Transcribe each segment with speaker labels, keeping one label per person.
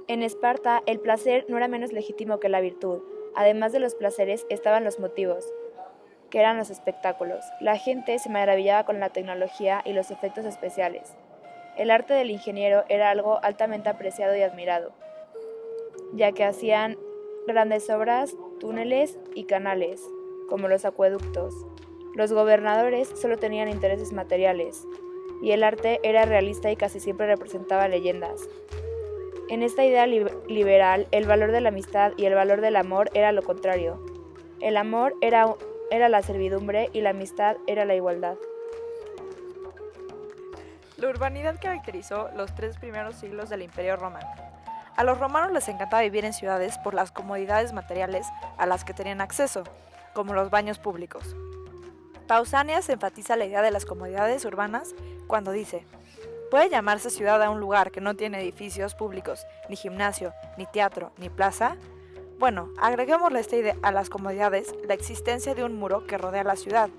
Speaker 1: En Esparta, el placer no era menos legítimo que la virtud. Además de los placeres estaban los motivos, que eran los espectáculos. La gente se maravillaba con la tecnología y los efectos especiales. El arte del ingeniero era algo altamente apreciado y admirado, ya que hacían grandes obras, túneles y canales, como los acueductos. Los gobernadores solo tenían intereses materiales, y el arte era realista y casi siempre representaba leyendas. En esta idea liberal, el valor de la amistad y el valor del amor era lo contrario. El amor era la servidumbre y la amistad era la igualdad.
Speaker 2: La urbanidad caracterizó los 3 primeros siglos del Imperio Romano. A los romanos les encantaba vivir en ciudades por las comodidades materiales a las que tenían acceso, como los baños públicos. Pausanias enfatiza la idea de las comodidades urbanas cuando dice: ¿puede llamarse ciudad a un lugar que no tiene edificios públicos, ni gimnasio, ni teatro, ni plaza? Bueno, agreguémosle esta idea a las comodidades la existencia de un muro que rodea la ciudad,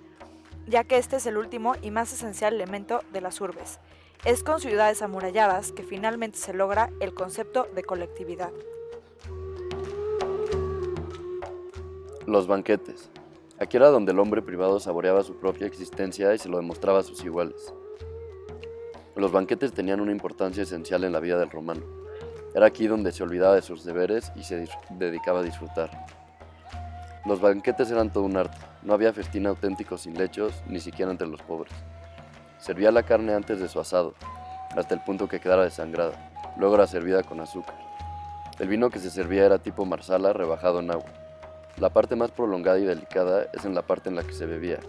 Speaker 2: ya que este es el último y más esencial elemento de las urbes. Es con ciudades amuralladas que finalmente se logra el concepto de colectividad.
Speaker 3: Los banquetes. Aquí era donde el hombre privado saboreaba su propia existencia y se lo demostraba a sus iguales. Los banquetes tenían una importancia esencial en la vida del romano. Era aquí donde se olvidaba de sus deberes y se dedicaba a disfrutar. Los banquetes eran todo un arte. No había festín auténtico sin lechos, ni siquiera entre los pobres. Servía la carne antes de su asado, hasta el punto que quedara desangrada. Luego era servida con azúcar. El vino que se servía era tipo marsala rebajado en agua. La parte más prolongada y delicada es en la parte en la que se bebía.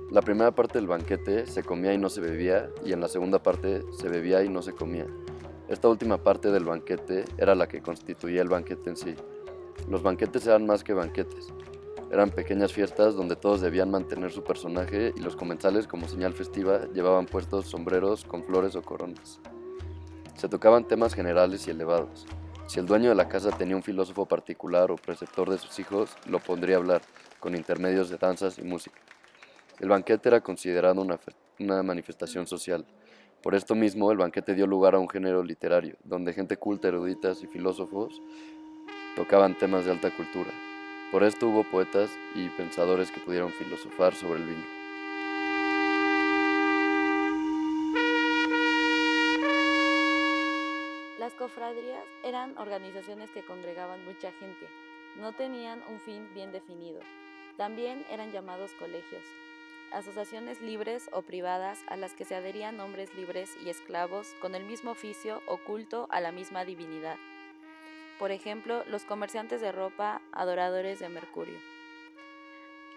Speaker 3: La primera parte del banquete se comía y no se bebía, y en la segunda parte se bebía y no se comía. Esta última parte del banquete era la que constituía el banquete en sí. Los banquetes eran más que banquetes. Eran pequeñas fiestas donde todos debían mantener su personaje y los comensales, como señal festiva, llevaban puestos sombreros con flores o coronas. Se tocaban temas generales y elevados. Si el dueño de la casa tenía un filósofo particular o preceptor de sus hijos, lo pondría a hablar, con intermedios de danzas y música. El banquete era considerado una manifestación social. Por esto mismo, el banquete dio lugar a un género literario, donde gente culta, eruditas y filósofos tocaban temas de alta cultura. Por esto hubo poetas y pensadores que pudieron filosofar sobre el vino.
Speaker 4: Las cofradías eran organizaciones que congregaban mucha gente. No tenían un fin bien definido. También eran llamados colegios, asociaciones libres o privadas a las que se adherían hombres libres y esclavos con el mismo oficio o culto a la misma divinidad. Por ejemplo, los comerciantes de ropa, adoradores de Mercurio.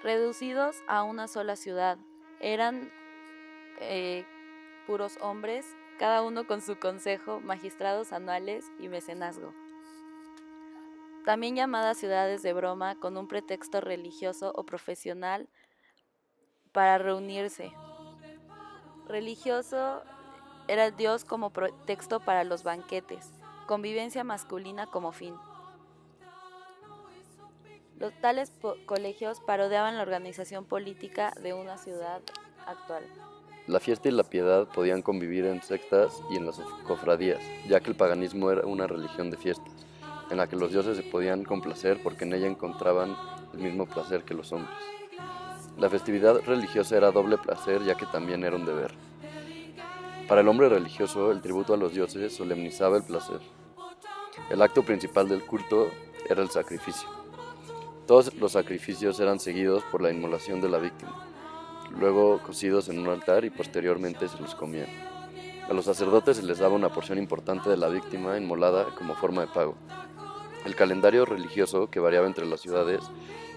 Speaker 4: Reducidos a una sola ciudad, eran puros hombres, cada uno con su consejo, magistrados anuales y mecenazgo. También llamadas ciudades de broma con un pretexto religioso o profesional para reunirse. Religioso era el dios como pretexto para los banquetes, convivencia masculina como fin. Los tales colegios parodiaban la organización política de una ciudad actual.
Speaker 3: La fiesta y la piedad podían convivir en sectas y en las cofradías, ya que el paganismo era una religión de fiestas, en la que los dioses se podían complacer porque en ella encontraban el mismo placer que los hombres. La festividad religiosa era doble placer, ya que también era un deber. Para el hombre religioso, el tributo a los dioses solemnizaba el placer. El acto principal del culto era el sacrificio. Todos los sacrificios eran seguidos por la inmolación de la víctima, luego cocidos en un altar y posteriormente se los comían. A los sacerdotes se les daba una porción importante de la víctima inmolada como forma de pago. El calendario religioso, que variaba entre las ciudades,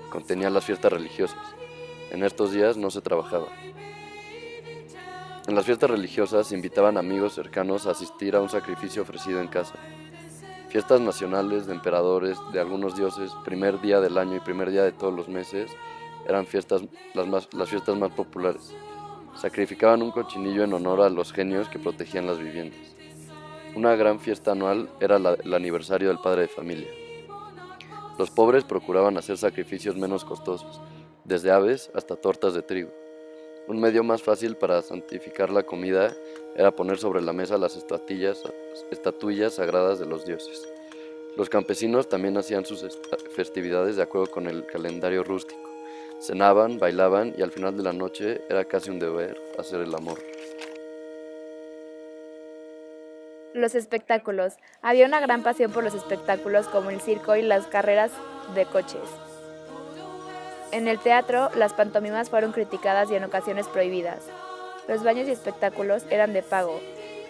Speaker 3: contenía las fiestas religiosas. En estos días no se trabajaba. En las fiestas religiosas se invitaban amigos cercanos a asistir a un sacrificio ofrecido en casa. Fiestas nacionales de emperadores, de algunos dioses, primer día del año y primer día de todos los meses, eran las fiestas más populares. Sacrificaban un cochinillo en honor a los genios que protegían las viviendas. Una gran fiesta anual era el aniversario del padre de familia. Los pobres procuraban hacer sacrificios menos costosos, desde aves hasta tortas de trigo. Un medio más fácil para santificar la comida era poner sobre la mesa las estatuillas sagradas de los dioses. Los campesinos también hacían sus festividades de acuerdo con el calendario rústico. Cenaban, bailaban y al final de la noche era casi un deber hacer el amor.
Speaker 1: Los espectáculos. Había una gran pasión por los espectáculos como el circo y las carreras de coches. En el teatro, las pantomimas fueron criticadas y en ocasiones prohibidas. Los baños y espectáculos eran de pago,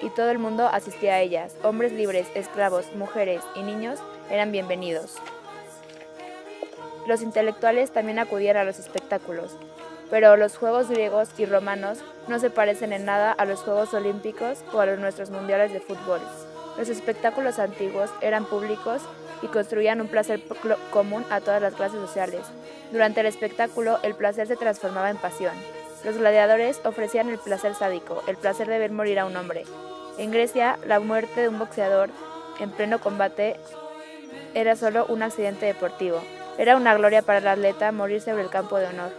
Speaker 1: y todo el mundo asistía a ellas. Hombres libres, esclavos, mujeres y niños eran bienvenidos. Los intelectuales también acudían a los espectáculos, pero los Juegos griegos y romanos no se parecen en nada a los Juegos Olímpicos o a los nuestros mundiales de fútbol. Los espectáculos antiguos eran públicos y construían un placer común a todas las clases sociales. Durante el espectáculo, el placer se transformaba en pasión. Los gladiadores ofrecían el placer sádico, el placer de ver morir a un hombre. En Grecia, la muerte de un boxeador en pleno combate era solo un accidente deportivo. Era una gloria para el atleta morir sobre el campo de honor.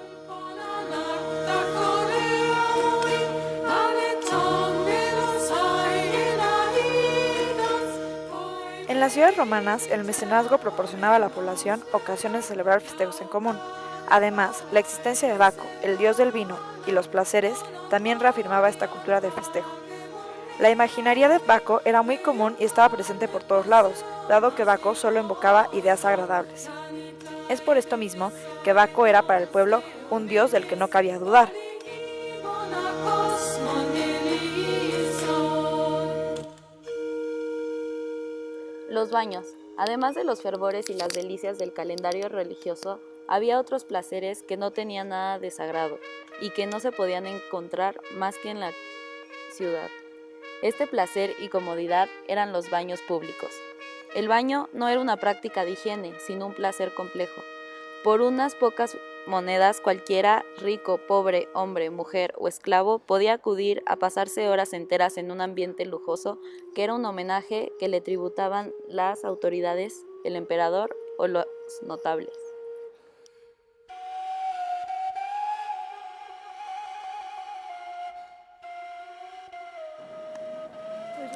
Speaker 2: En las ciudades romanas, el mecenazgo proporcionaba a la población ocasiones de celebrar festejos en común. Además, la existencia de Baco, el dios del vino, y los placeres también reafirmaba esta cultura de festejo. La imaginería de Baco era muy común y estaba presente por todos lados, dado que Baco solo invocaba ideas agradables. Es por esto mismo que Baco era para el pueblo un dios del que no cabía dudar.
Speaker 4: Los baños. Además de los fervores y las delicias del calendario religioso, había otros placeres que no tenían nada de sagrado y que no se podían encontrar más que en la ciudad. Este placer y comodidad eran los baños públicos. El baño no era una práctica de higiene, sino un placer complejo. Por unas pocas monedas cualquiera, rico, pobre, hombre, mujer o esclavo, podía acudir a pasarse horas enteras en un ambiente lujoso que era un homenaje que le tributaban las autoridades, el emperador o los notables.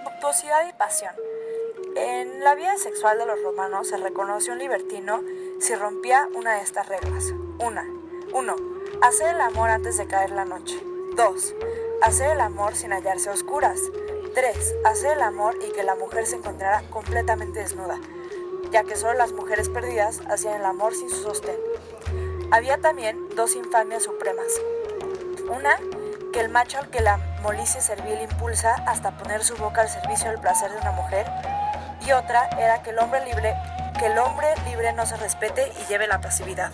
Speaker 2: Voluptuosidad y pasión. En la vida sexual de los romanos se reconoció un libertino si rompía una de estas reglas. 1. Hacer el amor antes de caer la noche. 2. Hacer el amor sin hallarse a oscuras. 3. Hacer el amor y que la mujer se encontrara completamente desnuda, ya que solo las mujeres perdidas hacían el amor sin su sostén. Había también 2 infamias supremas. Una, que el macho al que la molicie servil impulsa hasta poner su boca al servicio del placer de una mujer, y otra era que el hombre libre no se respete y lleve la pasividad.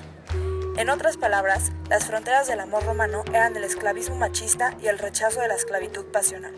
Speaker 2: En otras palabras, las fronteras del amor romano eran el esclavismo machista y el rechazo de la esclavitud pasional.